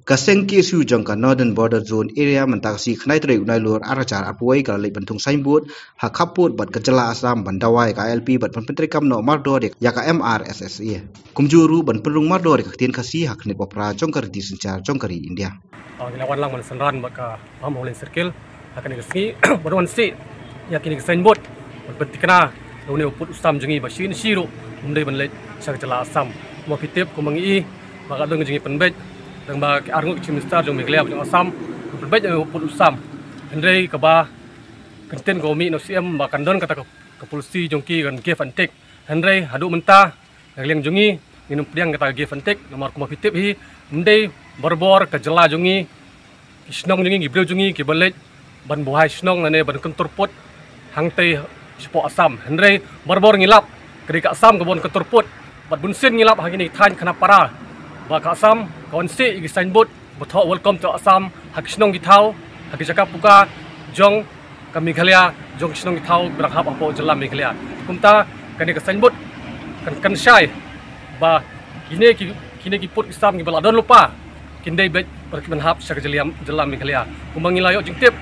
Kaseng KSU jangka Northern Border Zone area mentasi khnai tre unai lur aracar apuai kala lek bentung signboard hak kaput bat kejela asam bandawai KLP bat pentri kam no mardo dek yaka MRSSE kumjuru ban perung mardo dek tien kasih hak net popra jongkar di sencar jongkari India Ginawan lang man sanran baka pamolin circle akan ikasi baruan si yakin signboard bat kana une uput usam jengi basin siru umdai ban lek sak jela asam mo pitip kumangi baka dong jengi penbet dan bagi arung Chief Minister jong Meghalaya jong Assam berbeda dengan uput usam Henry kaba konten gomi no CM bahkan don kata ke polisi jongki kan give and take Henry hadu mentah yang jongi minum piang kata give and take nomor kuma pitip hi mendai borbor ke jela jongi snong jongi gibreu jongi ki balet ban buhai snong nane ban kentur put hangtai sepo Assam Henry borbor ngilap kedik Assam kebon kentur put bat bunsin ngilap hagini than kana para baka Assam kawan si igi signboard betul welcome to Assam hak snong gitau hak jakap puka jong ke Meghalaya jong snong gitau berhap apo jela Meghalaya kumta kani ke signboard kan syai ba kini ki put Islam gi baladon lupa kindai bet berkenhap syak jela Meghalaya kumangilayo jingtip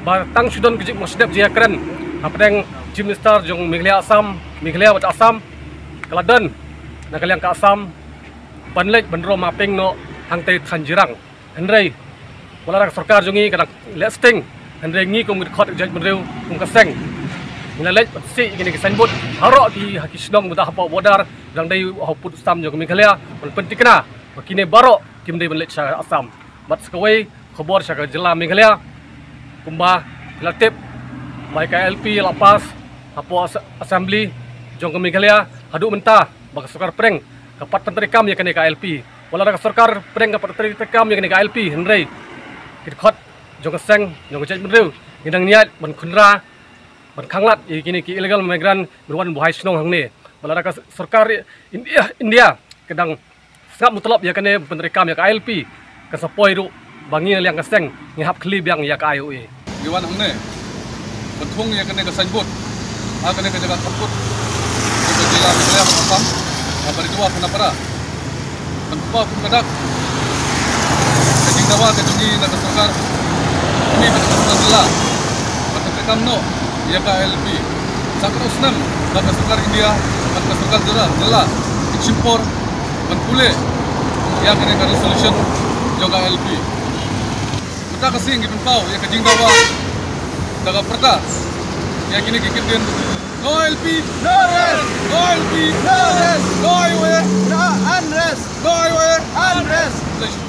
ba tang sudon gijik masdep jia keren apeng Chief Minister jong Meghalaya Assam Meghalaya bat Assam kaladon nakaliang ke Assam panlek benro mapping no hangtai thanjirang Henry wala rak sarkar jongi kadang listing Henry ngi kum khot jaj benreu kum kaseng ngalek si gini signboard harok di hakisdong mudah apa bodar dang dai hoput Assam jong Meghalaya pentikna kini barok kim dai benlek sya Assam bat skawai khobor sya jela Meghalaya kumba latip mai KLP lapas apo assembly jong Meghalaya hadu mentah bak sarkar preng kapat penteri kam ya kene KLP wala rak sarkar preng kapat penteri kam ya kene KLP Henry kidkhot jong seng jong jaj menreu ngidang niat ban khunra ban khanglat kini ki illegal migrant berwan buhai snong hangne wala rak sarkar India kedang sangap mutlab ya kene penteri kam ya KLP kasapoi ru bangi liang kaseng ngihap klib yang ya KIOE giwan hangne bentung ya kene signboard kene ke jaga kaput ke jela Meghalaya Assam apa itu apa napara tanpa pun kadak kajing dawa kajungi nak sarkar ini betul jela betul kamno ya KLP sakar usnam nak sarkar India nak sarkar jela impor dan pule ya kene ka resolution jo KLP kita kasih ngipin pau ya kajing dawa daga perda ya kini kikitin no LP, no rest. No LP, no rest. No highway, no unrest. No highway, unrest.